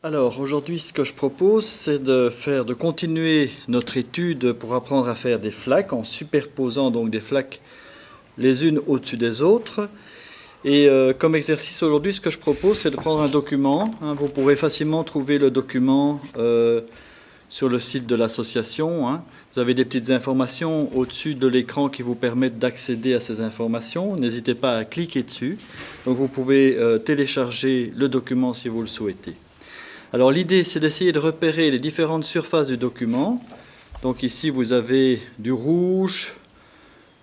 Alors aujourd'hui, ce que je propose, c'est de continuer notre étude pour apprendre à faire des flaques en superposant donc des flaques les unes au-dessus des autres. Et comme exercice aujourd'hui, ce que je propose, c'est de prendre un document. Vous pourrez facilement trouver le document sur le site de l'association. Vous avez des petites informations au-dessus de l'écran qui vous permettent d'accéder à ces informations. N'hésitez pas à cliquer dessus. Donc vous pouvez télécharger le document si vous le souhaitez. Alors l'idée, c'est d'essayer de repérer les différentes surfaces du document. Donc ici, vous avez du rouge,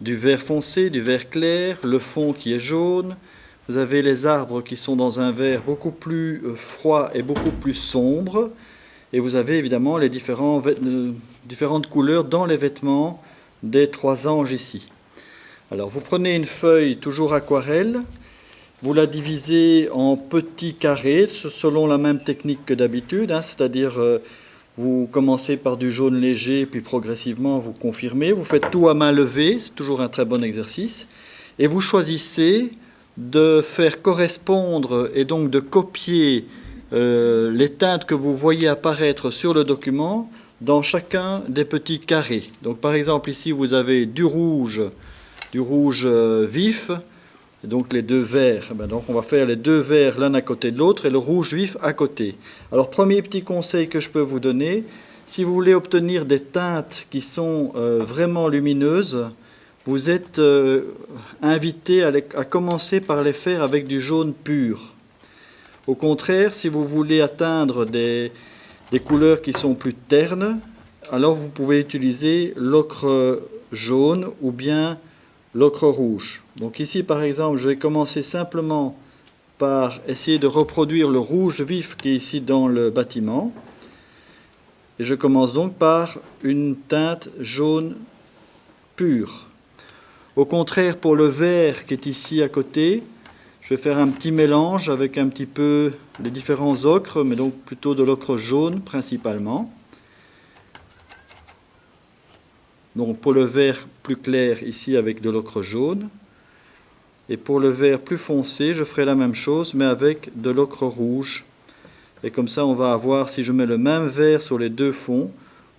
du vert foncé, du vert clair, le fond qui est jaune. Vous avez les arbres qui sont dans un vert beaucoup plus froid et beaucoup plus sombre. Et vous avez évidemment les différentes couleurs dans les vêtements des trois anges ici. Alors vous prenez une feuille toujours aquarelle. Vous la divisez en petits carrés selon la même technique que d'habitude, c'est-à-dire vous commencez par du jaune léger, puis progressivement vous confirmez. Vous faites tout à main levée, c'est toujours un très bon exercice. Et vous choisissez de faire correspondre et donc de copier les teintes que vous voyez apparaître sur le document dans chacun des petits carrés. Donc par exemple ici vous avez du rouge vif. Et donc les deux verts, donc on va faire les deux verts l'un à côté de l'autre et le rouge vif à côté. Alors premier petit conseil que je peux vous donner, si vous voulez obtenir des teintes qui sont vraiment lumineuses, vous êtes invité à commencer par les faire avec du jaune pur. Au contraire, si vous voulez atteindre des couleurs qui sont plus ternes, alors vous pouvez utiliser l'ocre jaune ou bien l'ocre rouge. Donc ici par exemple, je vais commencer simplement par essayer de reproduire le rouge vif qui est ici dans le bâtiment. Et je commence donc par une teinte jaune pure. Au contraire, pour le vert qui est ici à côté, je vais faire un petit mélange avec un petit peu les différents ocres, mais donc plutôt de l'ocre jaune principalement. Donc pour le vert plus clair, ici avec de l'ocre jaune. Et pour le vert plus foncé, je ferai la même chose, mais avec de l'ocre rouge. Et comme ça, on va avoir, si je mets le même vert sur les deux fonds,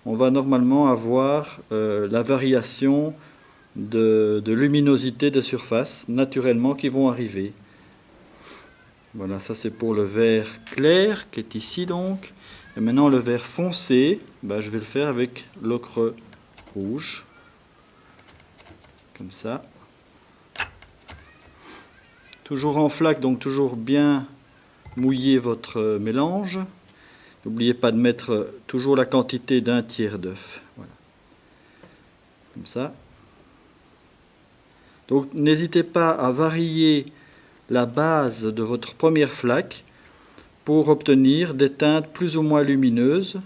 on va normalement avoir la variation de luminosité de surface, naturellement, qui vont arriver. Voilà, ça c'est pour le vert clair, qui est ici donc. Et maintenant, le vert foncé, je vais le faire avec l'ocre rouge, comme ça. Toujours en flaque, donc toujours bien mouiller votre mélange. N'oubliez pas de mettre toujours la quantité d'un tiers d'œuf. Voilà. Comme ça. Donc n'hésitez pas à varier la base de votre première flaque pour obtenir des teintes plus ou moins lumineuses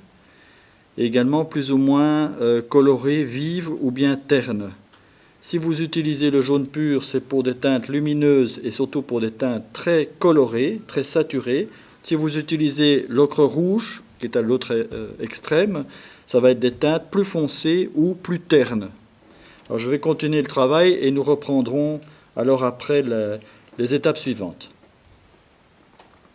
et également plus ou moins colorées, vives ou bien ternes. Si vous utilisez le jaune pur, c'est pour des teintes lumineuses et surtout pour des teintes très colorées, très saturées. Si vous utilisez l'ocre rouge, qui est à l'autre extrême, ça va être des teintes plus foncées ou plus ternes. Alors je vais continuer le travail et nous reprendrons alors après les étapes suivantes.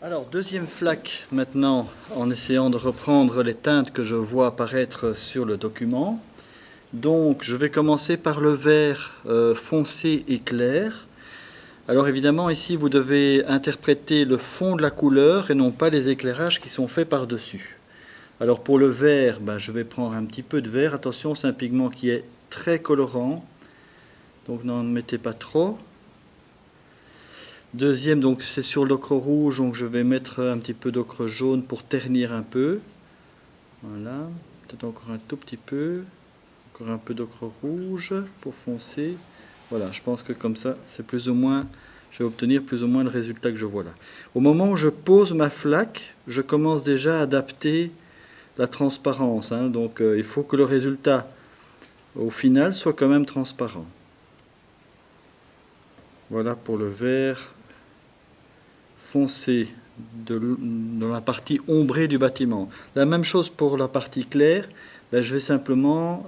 Alors deuxième flaque maintenant, en essayant de reprendre les teintes que je vois apparaître sur le document. Donc, je vais commencer par le vert foncé et clair. Alors évidemment, ici, vous devez interpréter le fond de la couleur et non pas les éclairages qui sont faits par-dessus. Alors pour le vert, je vais prendre un petit peu de vert. Attention, c'est un pigment qui est très colorant. Donc n'en mettez pas trop. Deuxième, donc c'est sur l'ocre rouge, donc je vais mettre un petit peu d'ocre jaune pour ternir un peu. Voilà, peut-être encore un tout petit peu. Encore un peu d'ocre rouge pour foncer. Voilà, je pense que comme ça, c'est plus ou moins, je vais obtenir plus ou moins le résultat que je vois là. Au moment où je pose ma flaque, je commence déjà à adapter la transparence. Donc il faut que le résultat, au final, soit quand même transparent. Voilà pour le vert foncé dans la partie ombrée du bâtiment. La même chose pour la partie claire. Je vais simplement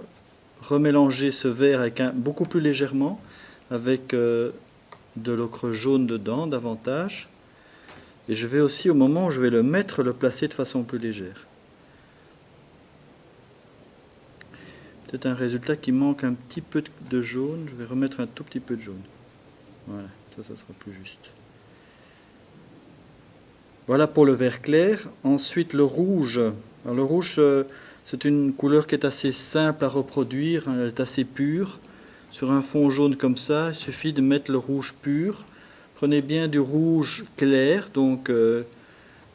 remélanger ce vert avec beaucoup plus légèrement avec de l'ocre jaune dedans davantage Et je vais aussi, au moment où je vais le mettre, le placer de façon plus légère. Peut-être un résultat qui manque un petit peu de jaune. Je vais remettre un tout petit peu de jaune. Voilà, ça sera plus juste. Voilà pour le vert clair. Ensuite le rouge. Alors le rouge, c'est une couleur qui est assez simple à reproduire. Elle est assez pure. Sur un fond jaune comme ça, il suffit de mettre le rouge pur. Prenez bien du rouge clair, donc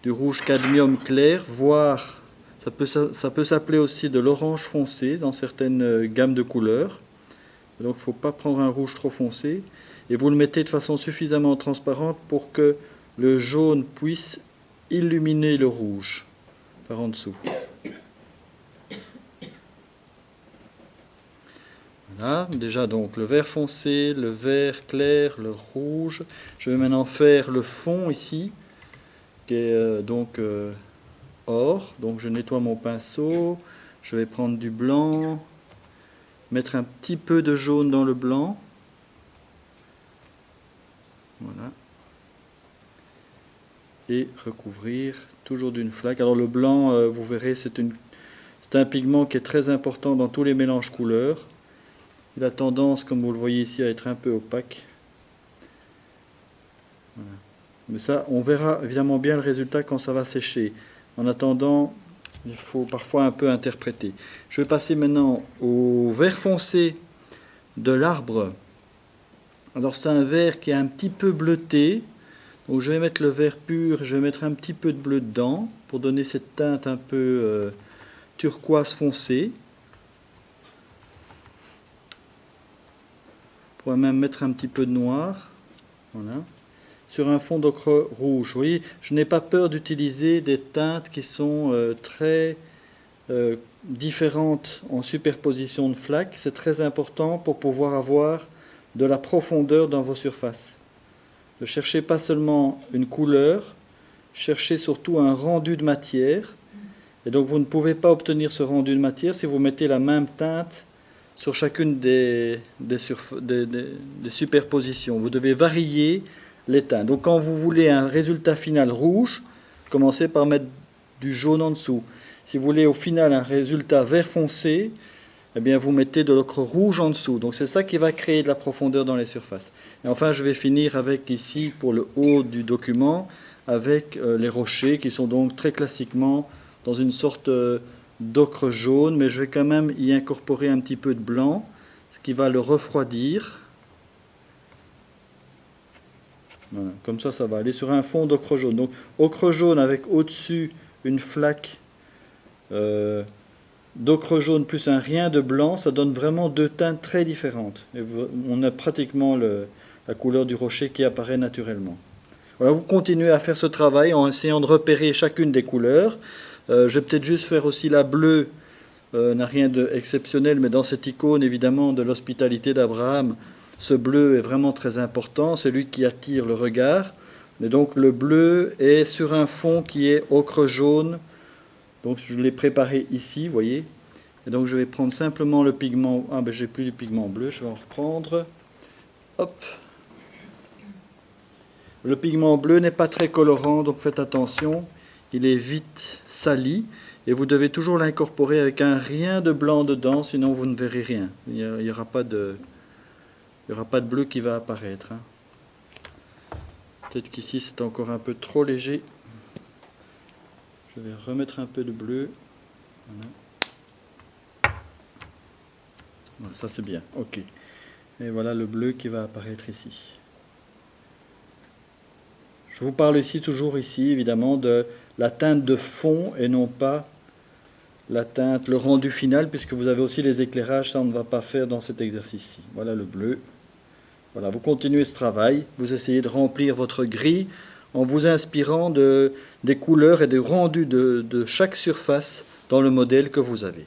du rouge cadmium clair, voire ça peut s'appeler aussi de l'orange foncé dans certaines gammes de couleurs. Donc il ne faut pas prendre un rouge trop foncé. Et vous le mettez de façon suffisamment transparente pour que le jaune puisse illuminer le rouge par en dessous. Voilà, déjà donc le vert foncé, le vert clair, le rouge. Je vais maintenant faire le fond ici, qui est or. Donc je nettoie mon pinceau, je vais prendre du blanc, mettre un petit peu de jaune dans le blanc. Voilà. Et recouvrir toujours d'une flaque. Alors le blanc, vous verrez, c'est un pigment qui est très important dans tous les mélanges couleurs. Il a tendance, comme vous le voyez ici, à être un peu opaque. Voilà. Mais ça, on verra évidemment bien le résultat quand ça va sécher. En attendant, il faut parfois un peu interpréter. Je vais passer maintenant au vert foncé de l'arbre. Alors c'est un vert qui est un petit peu bleuté. Donc je vais mettre le vert pur, je vais mettre un petit peu de bleu dedans pour donner cette teinte un peu turquoise foncée. On pourrait même mettre un petit peu de noir. Voilà. Sur un fond d'ocre rouge. Vous voyez, je n'ai pas peur d'utiliser des teintes qui sont très différentes en superposition de flaques. C'est très important pour pouvoir avoir de la profondeur dans vos surfaces. Ne cherchez pas seulement une couleur, cherchez surtout un rendu de matière. Et donc vous ne pouvez pas obtenir ce rendu de matière si vous mettez la même teinte sur chacune des superpositions. Vous devez varier les teintes. Donc quand vous voulez un résultat final rouge, commencez par mettre du jaune en dessous. Si vous voulez au final un résultat vert foncé, eh bien vous mettez de l'ocre rouge en dessous. Donc c'est ça qui va créer de la profondeur dans les surfaces. Et enfin je vais finir avec ici, pour le haut du document, avec les rochers qui sont donc très classiquement dans une sorte d'ocre jaune, mais je vais quand même y incorporer un petit peu de blanc, ce qui va le refroidir. Voilà, comme ça, ça va aller sur un fond d'ocre jaune. Donc ocre jaune avec au-dessus une flaque d'ocre jaune plus un rien de blanc, ça donne vraiment deux teintes très différentes. Et on a pratiquement la couleur du rocher qui apparaît naturellement. Voilà, vous continuez à faire ce travail en essayant de repérer chacune des couleurs. Je vais peut-être juste faire aussi la bleue, n'a rien d'exceptionnel, mais dans cette icône évidemment de l'hospitalité d'Abraham, ce bleu est vraiment très important, c'est lui qui attire le regard. Et donc le bleu est sur un fond qui est ocre jaune. Donc je l'ai préparé ici, vous voyez. Et donc je vais prendre simplement le pigment. Ah ben j'ai plus du pigment bleu, je vais en reprendre. Hop. Le pigment bleu n'est pas très colorant, donc faites attention. Il est vite sali. Et vous devez toujours l'incorporer avec un rien de blanc dedans, sinon vous ne verrez rien. Il n'y aura pas de bleu qui va apparaître. Peut-être qu'ici c'est encore un peu trop léger. Je vais remettre un peu de bleu. Voilà. Ça c'est bien, ok. Et voilà le bleu qui va apparaître ici. Je vous parle ici, toujours ici, évidemment, de la teinte de fond et non pas la teinte, le rendu final, puisque vous avez aussi les éclairages, ça on ne va pas faire dans cet exercice-ci. Voilà le bleu. Voilà, vous continuez ce travail, vous essayez de remplir votre grille en vous inspirant des couleurs et des rendus de chaque surface dans le modèle que vous avez.